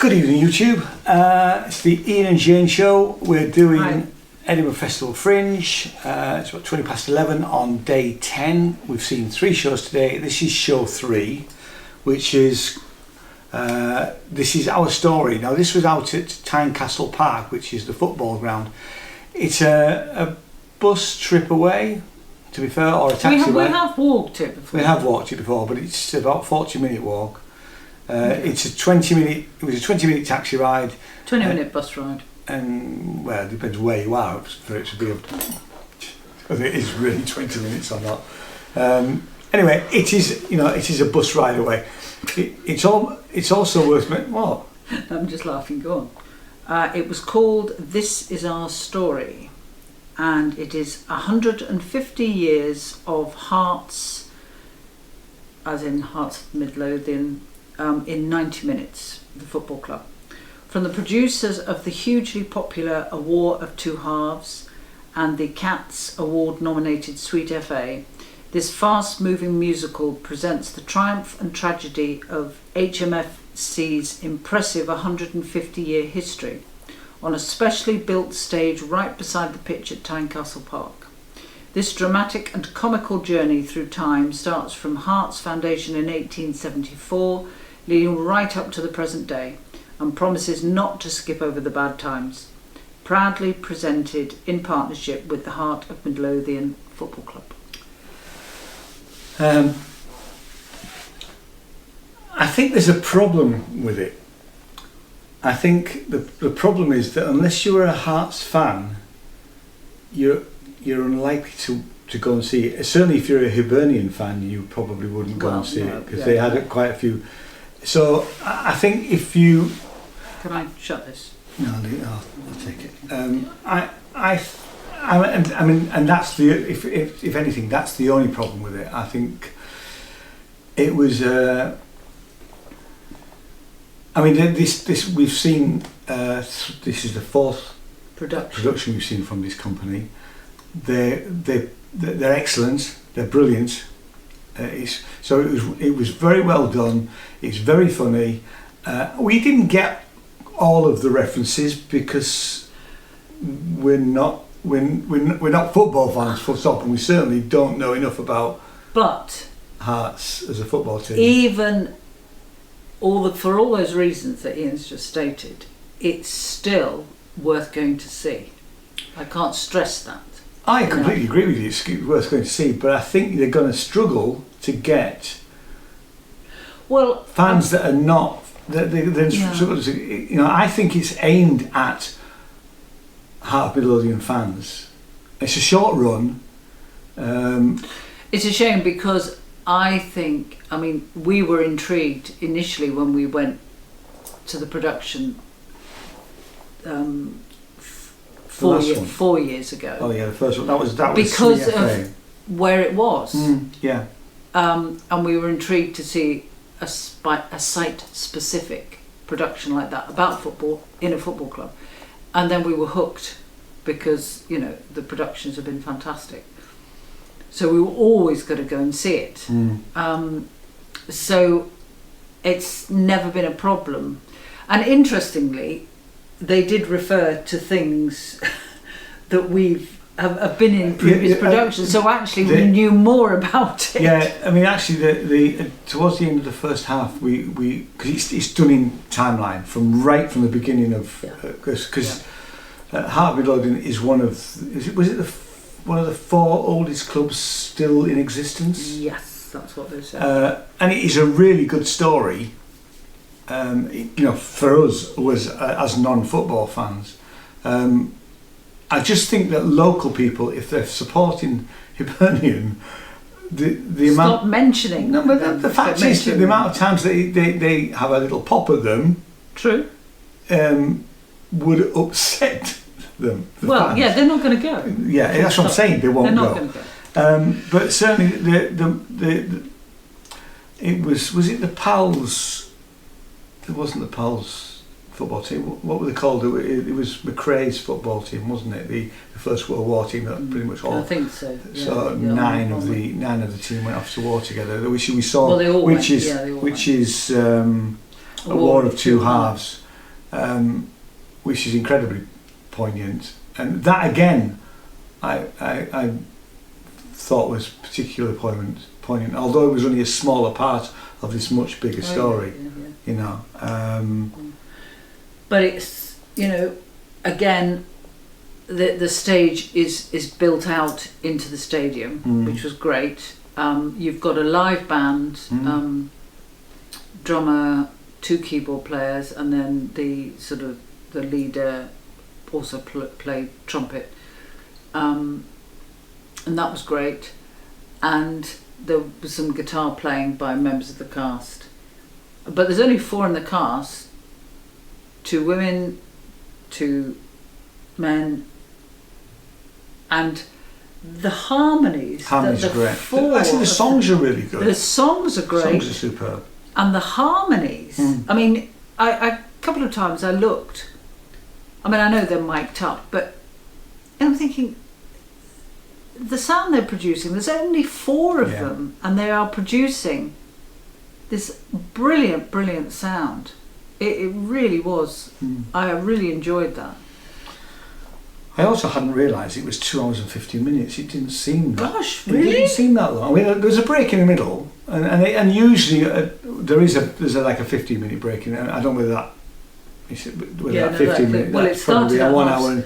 Good evening, YouTube. It's the Ian and Jane show. We're doing Hi. Edinburgh Fringe. It's about 20 past 11 on day 10. We've seen 3 shows today. This is show 3, which is this is our story. Now, this was out at Tynecastle Park, which is the football ground. It's a bus trip away, to be fair, or a taxi We ride. have walked it before. We have walked it before, but it's about a 40-minute walk. It's a 20-minute. It was a 20-minute taxi ride. 20-minute bus ride. And well, it depends where you are for it to be. Whether it is really 20 minutes or not. Anyway, it is. It is a bus ride away. It's also worth. What? I'm just laughing. Go on. It was called "This Is Our Story," and it is 150 years of Hearts, as in Hearts of Midlothian, in 90 minutes. The football club. From the producers of the hugely popular A War of Two Halves and the Cats Award-nominated Sweet FA, this fast-moving musical presents the triumph and tragedy of HMFC's impressive 150-year history on a specially built stage right beside the pitch at Tynecastle Park. This dramatic and comical journey through time starts from Hearts' foundation in 1874, leading right up to the present day, and promises not to skip over the bad times. Proudly presented in partnership with the Heart of Midlothian Football Club. I think there's a problem with it. I think the problem is that unless you are a Hearts fan, you're unlikely to go and see it. Certainly, if you're a Hibernian fan, you probably wouldn't go and see it because they had quite a few. So I think if you. Can I shut this? No, I'll take it. I mean, and that's the if anything, that's the only problem with it. I think it was. I mean, this we've seen. This is the 4th production we've seen from this company. They're excellent. They're brilliant. So it was very well done. It's very funny. We didn't get all of the references because we're not football fans, full stop, and we certainly don't know enough about Hearts as a football team. Even for all those reasons that Ian's just stated, it's still worth going to see. I can't stress that. I completely agree with you. It's worth going to see, but I think they're going to struggle to get fans that are not. I think it's aimed at Heart of Midlothian fans. It's a short run. It's a shame because we were intrigued initially when we went to the production 4 years ago. Oh yeah, the first one. That was because of where it was. Yeah. And we were intrigued to see a site-specific production like that about football in a football club, and then we were hooked because the productions have been fantastic. So we were always going to go and see it. So it's never been a problem. And interestingly, they did refer to things that have been in previous productions. So actually, we knew more about it. Yeah, I mean, actually, the towards the end of the first half, we because it's done in timeline from the beginning of because Heart of Midlothian is one of one of the 4 oldest clubs still in existence. Yes, that's what they said. And it is a really good story. For us as non-football fans. I just think that local people, if they're supporting Hibernian, the amount. Stop mentioning. No, but the fact is that the amount of times they have a little pop at them. True. Would upset them. Well, fans. Yeah, they're not going to go. Yeah, that's what I'm saying. They won't go. They're not going to go. But certainly it was it the Pals? It wasn't the Pals football team. What were they called? It was McRae's football team, wasn't it? The First World War team that pretty much all. I think so. Yeah, so nine of the team went off to war together. Which we saw, well, they all which is A War of Two Halves. which is incredibly poignant. And that again, I thought was particularly poignant, although it was only a smaller part of this much bigger story, you know. But it's, you know, again, the stage is built out into the stadium, which was great. You've got a live band, drummer, 2 keyboard players, and then the leader also played trumpet, and that was great. And there was some guitar playing by members of the cast, but there's only 4 in the cast: 2 women, 2 men, and the harmonies. Harmonies are great. Actually, the songs are really good. The songs are great. The songs are superb. And the harmonies. I mean, I a couple of times I looked. I mean, I know they're mic'd up, but I'm thinking, the sound they're producing, there's only 4 of them, and they are producing this brilliant, brilliant sound. It really was. I really enjoyed that. I also hadn't realised it was 2 hours and 15 minutes. It didn't seem that. Gosh, really? It didn't seem that long. I mean, there's a break in the middle, and usually there's like a 15-minute break in it. I don't know whether that is that 15 minutes. Well, it started at 1 hour and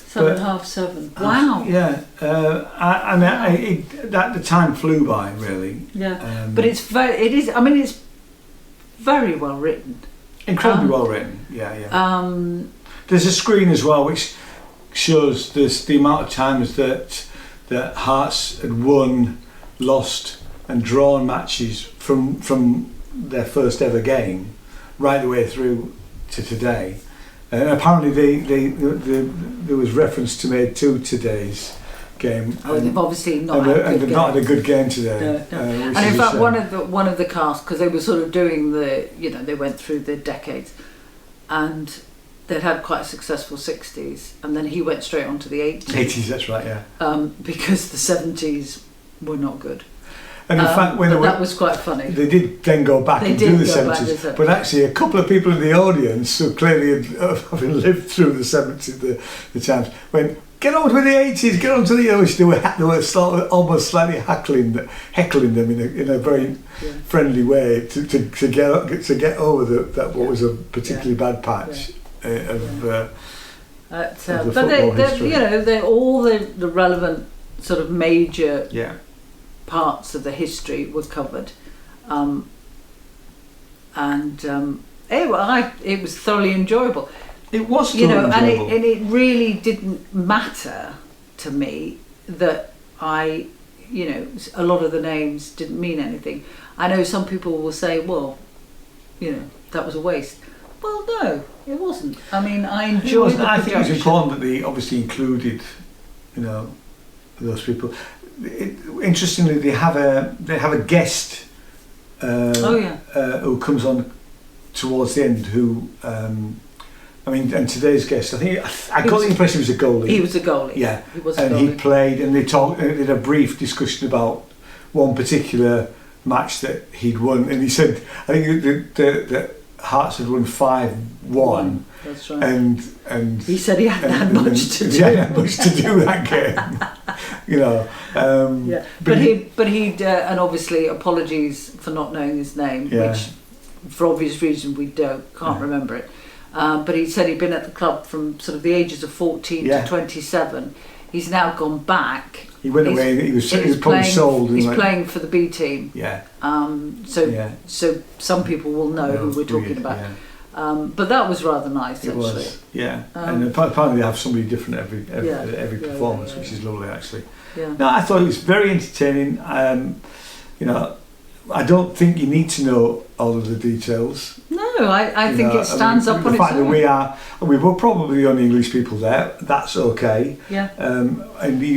7:30. Wow. The time flew by, really. Yeah, but it's very well written. Incredibly well written. Yeah. There's a screen as well, which shows the amount of times that Hearts had won, lost, and drawn matches from their first ever game right the way through to today. And apparently there was reference to made to today's game. Oh, they've obviously not had a good game. They've not had a good game today. No. And in fact, one of the cast, because they were sort of doing they went through the decades, and they'd had quite a successful 60s, and then he went straight on to the 80s. 80s, that's right, yeah. Because the 70s were not good. And in fact, that was quite funny. They did then go back and do the 70s. But actually, a couple of people in the audience who clearly having lived through the 70s, the times, went, get on with the 80s, get on to the 80s. They were sort of almost slightly heckling them in a very friendly way to get over that what was a particularly bad patch. But they're all the relevant sort of major parts of the history were covered, it was thoroughly enjoyable. It was enjoyable. and it really didn't matter to me that a lot of the names didn't mean anything. I know some people will say, well, that was a waste. Well, no, it wasn't. I mean, I enjoyed the production. I think it was important that they obviously included, those people. Interestingly, they have a guest who comes on towards the end. Who, and today's guest, I got the impression he was a goalie. He was a goalie. Yeah, he was. And he played, and they did a brief discussion about one particular match that he'd won, and he said, I think that Hearts had won 5-1. That's right. And he said he hadn't had much to do. He hadn't had much to do that game. But he'd and obviously apologies for not knowing his name, which for obvious reason we can't remember it. But he said he'd been at the club from sort of the ages of 14 to 27. He's now gone back. He went away. He was probably sold. He's playing for the B team. Yeah. So some people will know who we're talking about. Yeah. But that was rather nice. It actually. Was. Yeah. And apparently they have somebody different every performance, which is lovely actually. Yeah. No, I thought it was very entertaining. I don't think you need to know all of the details. No, I think it stands up on its own. The fact that we were probably the only English people there, that's okay. Yeah. And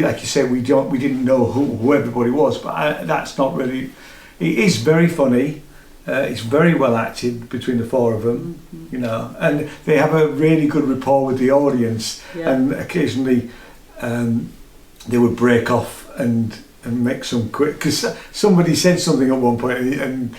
like you said, we didn't know who everybody was, but that's not really. It is very funny. It's very well acted between the 4 of them, and they have a really good rapport with the audience. Yeah. And occasionally, they would break off and make some quick, because somebody said something at one point, and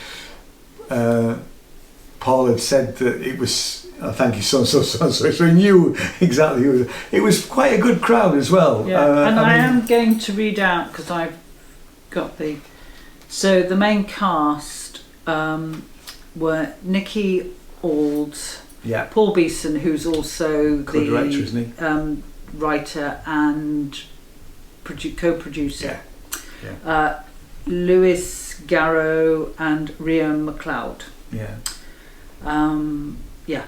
Paul had said that it was oh, thank you, so and so, so and so. So he knew exactly who it was. It was quite a good crowd as well. Yeah, and I am going to read out, because I've got the... So the main cast were Nicky Auld, yeah, Paul Beeson, who's also co-director, isn't he? Writer and co-producer. Yeah. Lewis Garrow and Rian McLeod. Yeah. Yeah.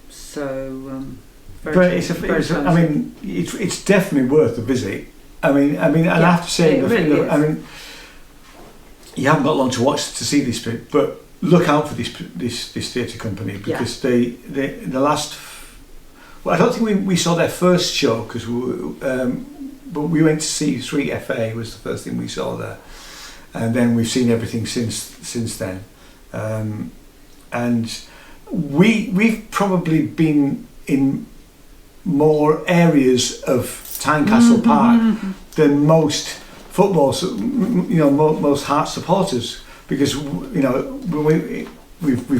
So. But it's definitely worth a visit. I mean, and I have to say, really I mean, you haven't got long to watch to see this bit, but look out for this theatre company, because the last. Well, I don't think we saw their first show, because but we went to see Street FA was the first thing we saw there, and then we've seen everything since then, and we've probably been in more areas of Tynecastle Park than most football, most Hearts supporters, because we've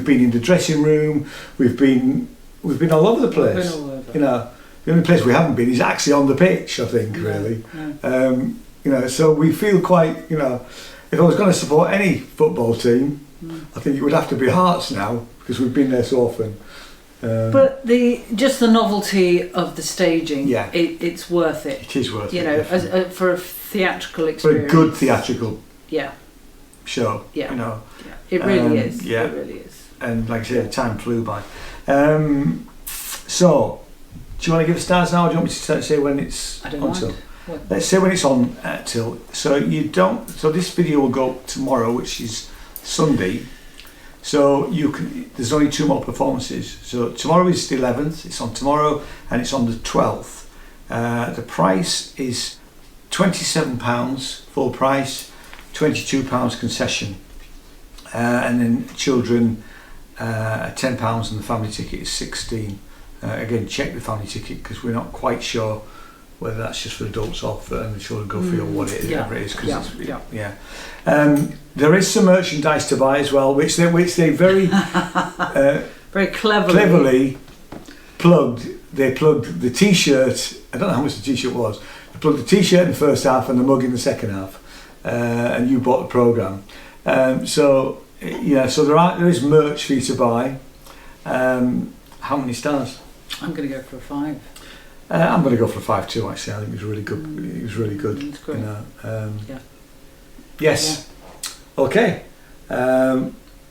been in the dressing room, we've been all over the place. The only place we haven't been is actually on the pitch, I think, really. So we feel quite, if I was going to support any football team, I think it would have to be Hearts now, because we've been there so often. But just the novelty of the staging, it's worth it. It is worth it. For a theatrical experience. For a good theatrical show. Yeah. It really is. Yeah. It really is. And like I said, time flew by. So, do you want to give a stars now, or do you want me to say when it's I don't on mind. till? Let's say when it's on till. So this video will go tomorrow, which is Sunday. So there's only 2 more performances. So tomorrow is the 11th, it's on tomorrow, and it's on the 12th. The price is £27 full price, £22 concession. And then children £10, and the family ticket is £16. Again, check the family ticket, because we're not quite sure whether that's just for adults or for the children go free, or what it is, whatever it is. There is some merchandise to buy as well, which they very very cleverly plugged. They plugged the T-shirt. I don't know how much the T-shirt was. They plugged the T-shirt in the first half and the mug in the second half, and you bought the programme. So there is merch for you to buy. How many stars? I'm going to go for a 5. I'm going to go for a 5 too. Actually, I think it was really good. It was really good. It's great. Yes. Yeah. Okay.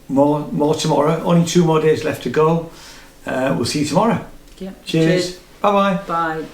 More tomorrow. Only 2 more days left to go. We'll see you tomorrow. Yeah. Cheers. Bye-bye. Bye.